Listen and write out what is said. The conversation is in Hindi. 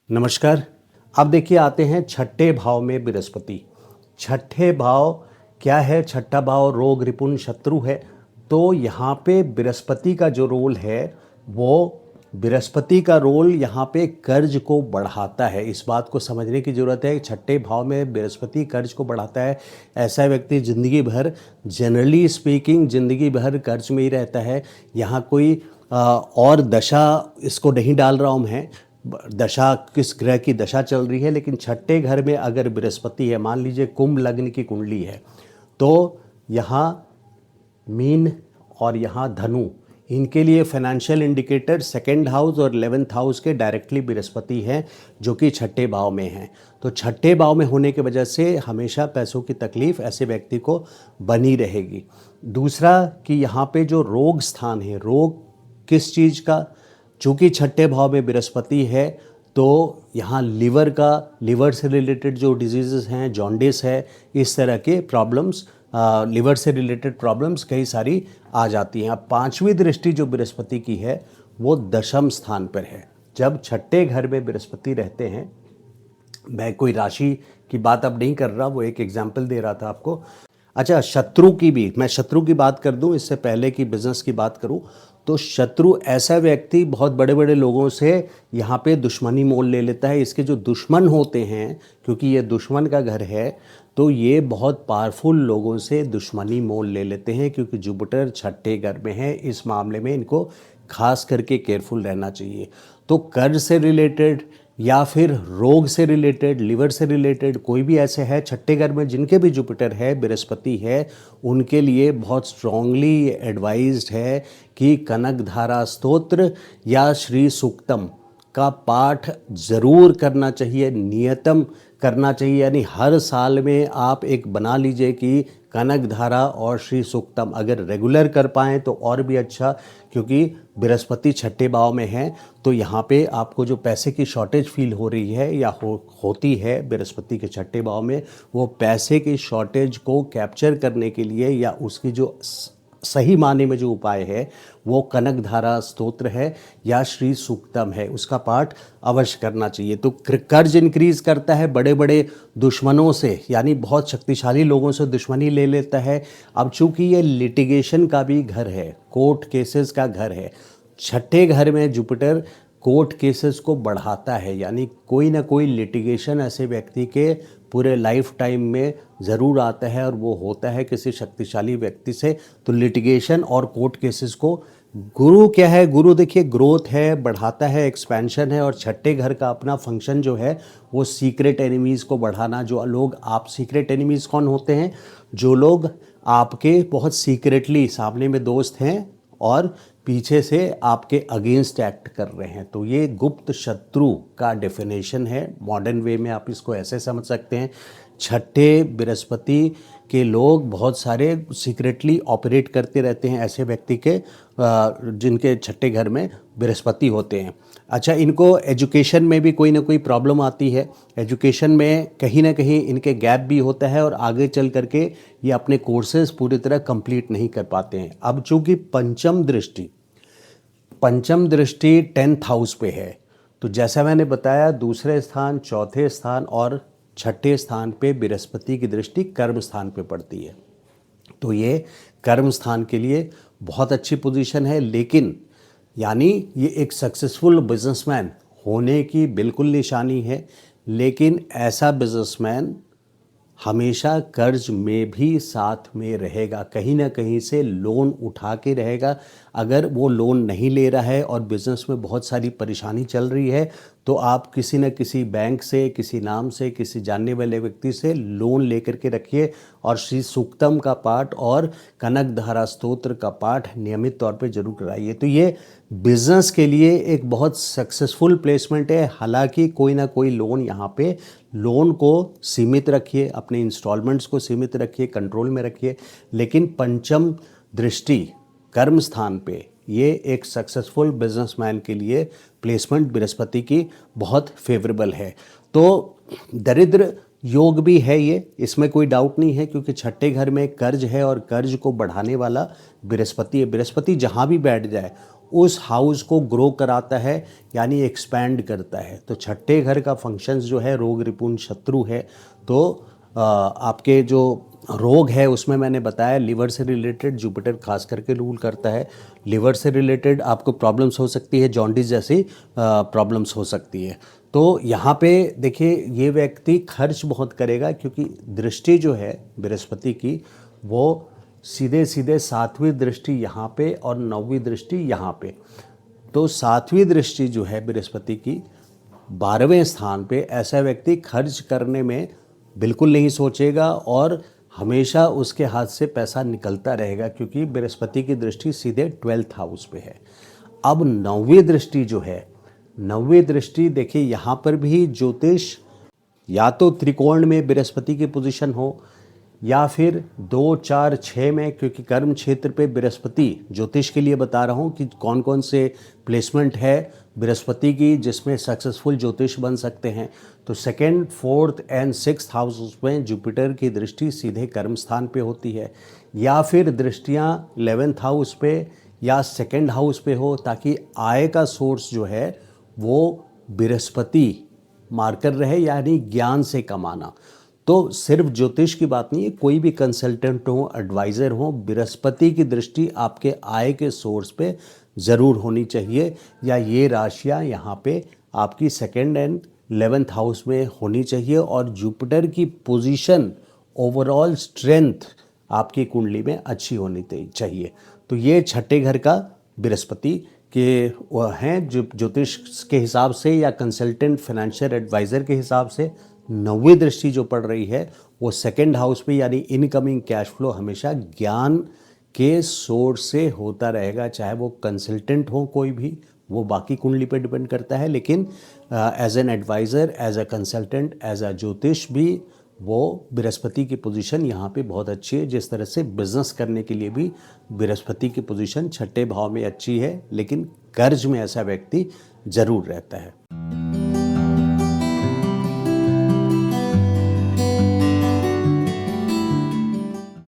नमस्कार। अब देखिए आते हैं छठे भाव में बृहस्पति। छठे भाव क्या है? छठा भाव रोग रिपुण शत्रु है। तो यहाँ पे बृहस्पति का जो रोल है वो बृहस्पति का रोल यहाँ पे कर्ज को बढ़ाता है। इस बात को समझने की ज़रूरत है। छठे भाव में बृहस्पति कर्ज को बढ़ाता है। ऐसा व्यक्ति ज़िंदगी भर, जनरली स्पीकिंग, ज़िंदगी भर कर्ज में ही रहता है। यहाँ कोई और दशा इसको नहीं डाल रहा हूँ मैं, दशा किस ग्रह की दशा चल रही है, लेकिन छठे घर में अगर बृहस्पति है, मान लीजिए कुंभ लग्न की कुंडली है, तो यहाँ मीन और यहाँ धनु, इनके लिए फाइनेंशियल इंडिकेटर सेकंड हाउस और 11th हाउस के डायरेक्टली बृहस्पति हैं, जो कि छठे भाव में हैं। तो छठे भाव में होने की वजह से हमेशा पैसों की तकलीफ ऐसे व्यक्ति को बनी रहेगी। दूसरा कि यहाँ पे जो रोग स्थान है, रोग किस चीज़ का? चूँकि छठे भाव में बृहस्पति है तो यहाँ लिवर से रिलेटेड जो डिजीज़ हैं, जॉन्डिस है, इस तरह के प्रॉब्लम्स, लिवर से रिलेटेड प्रॉब्लम्स कई सारी आ जाती हैं। अब पांचवी दृष्टि जो बृहस्पति की है वो दशम स्थान पर है। जब छठे घर में बृहस्पति रहते हैं, मैं कोई राशि की बात अब नहीं कर रहा, वो एक एग्जाम्पल दे रहा था आपको। अच्छा, शत्रु की भी मैं शत्रु की बात कर दूं इससे पहले कि बिजनेस की बात करूं। तो शत्रु ऐसा व्यक्ति बहुत बड़े बड़े लोगों से यहाँ पे दुश्मनी मोल ले लेता है। इसके जो दुश्मन होते हैं, क्योंकि ये दुश्मन का घर है, तो ये बहुत पावरफुल लोगों से दुश्मनी मोल ले लेते हैं, क्योंकि जुपिटर छठे घर में है। इस मामले में इनको खास करके केयरफुल रहना चाहिए। तो कर्ज से रिलेटेड या फिर रोग से रिलेटेड, लिवर से रिलेटेड कोई भी ऐसे है छठे घर में जिनके भी जुपिटर है, बृहस्पति है, उनके लिए बहुत स्ट्रांगली एडवाइज्ड है कि कनक धारा स्तोत्र या श्री सूक्तम का पाठ ज़रूर करना चाहिए, नियतम करना चाहिए। यानी हर साल में आप एक बना लीजिए कि कनक धारा और श्री सूक्तम अगर रेगुलर कर पाएँ तो और भी अच्छा, क्योंकि बृहस्पति छठे भाव में है। तो यहाँ पे आपको जो पैसे की शॉर्टेज फील हो रही है या होती है बृहस्पति के छठे भाव में, वो पैसे की शॉर्टेज को कैप्चर करने के लिए या उसकी जो सही माने में जो उपाय है वो कनक धारा स्तोत्र है या श्री सूक्तम है, उसका पाठ अवश्य करना चाहिए। तो कर्ज इंक्रीज करता है, बड़े बड़े दुश्मनों से, यानी बहुत शक्तिशाली लोगों से दुश्मनी ले लेता है। अब चूंकि ये लिटिगेशन का भी घर है, कोर्ट केसेस का घर है, छठे घर में जुपिटर कोर्ट केसेस को बढ़ाता है। यानी कोई ना कोई लिटिगेशन ऐसे व्यक्ति के पूरे लाइफ टाइम में ज़रूर आता है, और वो होता है किसी शक्तिशाली व्यक्ति से। तो लिटिगेशन और कोर्ट केसेस को गुरु क्या है? गुरु देखिए ग्रोथ है, बढ़ाता है, एक्सपेंशन है। और छठे घर का अपना फंक्शन जो है वो सीक्रेट एनिमीज़ को बढ़ाना। जो लोग आप सीक्रेट एनिमीज़ कौन होते हैं? जो लोग आपके बहुत सीक्रेटली सामने में दोस्त हैं और पीछे से आपके अगेंस्ट एक्ट कर रहे हैं। तो ये गुप्त शत्रु का डेफिनेशन है। मॉडर्न वे में आप इसको ऐसे समझ सकते हैं, छठे बृहस्पति के लोग बहुत सारे सीक्रेटली ऑपरेट करते रहते हैं, ऐसे व्यक्ति के जिनके छठे घर में बृहस्पति होते हैं। अच्छा, इनको एजुकेशन में भी कोई ना कोई प्रॉब्लम आती है। एजुकेशन में कहीं ना कहीं इनके गैप भी होता है और आगे चल करके ये अपने कोर्सेज पूरी तरह कंप्लीट नहीं कर पाते हैं। अब चूँकि पंचम दृष्टि 10th हाउस पे है, तो जैसा मैंने बताया दूसरे स्थान, चौथे स्थान और छठे स्थान पे बृहस्पति की दृष्टि कर्म स्थान पे पड़ती है। तो ये कर्म स्थान के लिए बहुत अच्छी पोजीशन है। लेकिन यानी ये एक सक्सेसफुल बिजनेसमैन होने की बिल्कुल निशानी है। लेकिन ऐसा बिजनेसमैन हमेशा कर्ज में भी साथ में रहेगा, कहीं ना कहीं से लोन उठा के रहेगा। अगर वो लोन नहीं ले रहा है और बिज़नेस में बहुत सारी परेशानी चल रही है, तो आप किसी न किसी बैंक से, किसी नाम से, किसी जानने वाले व्यक्ति से लोन लेकर के रखिए और श्री सूक्तम का पाठ और कनक धारा स्तोत्र का पाठ नियमित तौर पे जरूर कराइए। तो ये बिज़नेस के लिए एक बहुत सक्सेसफुल प्लेसमेंट है। हालांकि कोई ना कोई लोन यहाँ पे, लोन को सीमित रखिए, अपने इंस्टॉलमेंट्स को सीमित रखिए, कंट्रोल में रखिए। लेकिन पंचम दृष्टि कर्म स्थान पे ये एक सक्सेसफुल बिजनेसमैन के लिए प्लेसमेंट बृहस्पति की बहुत फेवरेबल है। तो दरिद्र योग भी है ये, इसमें कोई डाउट नहीं है, क्योंकि छठे घर में कर्ज है और कर्ज को बढ़ाने वाला बृहस्पति है। बृहस्पति जहाँ भी बैठ जाए उस हाउस को ग्रो कराता है, यानी एक्सपैंड करता है। तो छठे घर का फंक्शंस जो है रोग रिपुण शत्रु है। तो आपके जो रोग है उसमें मैंने बताया लिवर से रिलेटेड जुपिटर खास करके रूल करता है। लिवर से रिलेटेड आपको प्रॉब्लम्स हो सकती है, जॉन्डिस जैसी प्रॉब्लम्स हो सकती है। तो यहाँ पे देखिए ये व्यक्ति खर्च बहुत करेगा, क्योंकि दृष्टि जो है बृहस्पति की वो सीधे सीधे 7वीं दृष्टि यहाँ पे और 9वीं दृष्टि यहाँ पे। तो 7वीं दृष्टि जो है बृहस्पति की 12वें स्थान पे, ऐसा व्यक्ति खर्च करने में बिल्कुल नहीं सोचेगा और हमेशा उसके हाथ से पैसा निकलता रहेगा, क्योंकि बृहस्पति की दृष्टि सीधे 12th हाउस पे है। अब 9वीं दृष्टि जो है, 9वीं दृष्टि देखिए यहाँ पर भी ज्योतिष या तो त्रिकोण में बृहस्पति की पोजीशन हो या फिर 2, 4, 6 में, क्योंकि कर्म क्षेत्र पे बृहस्पति ज्योतिष के लिए बता रहा हूँ कि कौन कौन से प्लेसमेंट है बृहस्पति की जिसमें सक्सेसफुल ज्योतिष बन सकते हैं। तो 2nd, 4th and 6th house में जुपिटर की दृष्टि सीधे कर्म स्थान पे होती है, या फिर दृष्टियाँ 11th हाउस पे या 2nd हाउस पे हो, ताकि आय का सोर्स जो है वो बृहस्पति मार्कर रहे, यानी ज्ञान से कमाना। तो सिर्फ ज्योतिष की बात नहीं है, कोई भी कंसल्टेंट हो, एडवाइज़र हो, बृहस्पति की दृष्टि आपके आय के सोर्स पे ज़रूर होनी चाहिए, या ये राशियाँ यहाँ पे आपकी 2nd एंड 11th हाउस में होनी चाहिए। और जुपिटर की पोजीशन ओवरऑल स्ट्रेंथ आपकी कुंडली में अच्छी होनी चाहिए। तो ये छठे घर का बृहस्पति के वह हैं जो ज्योतिष के हिसाब से या कंसल्टेंट फाइनेंशियल एडवाइज़र के हिसाब से 9वीं दृष्टि जो पड़ रही है वो 2nd हाउस पे, यानी इनकमिंग कैश फ्लो हमेशा ज्ञान के सोर्स से होता रहेगा। चाहे वो कंसल्टेंट हो कोई भी, वो बाकी कुंडली पे डिपेंड करता है, लेकिन as an adviser, as a consultant, as a ज्योतिष भी वो बृहस्पति की पोजीशन यहाँ पे बहुत अच्छी है। जिस तरह से बिजनेस करने के लिए भी बृहस्पति की पोजीशन छठे भाव में अच्छी है, लेकिन कर्ज में ऐसा व्यक्ति ज़रूर रहता है।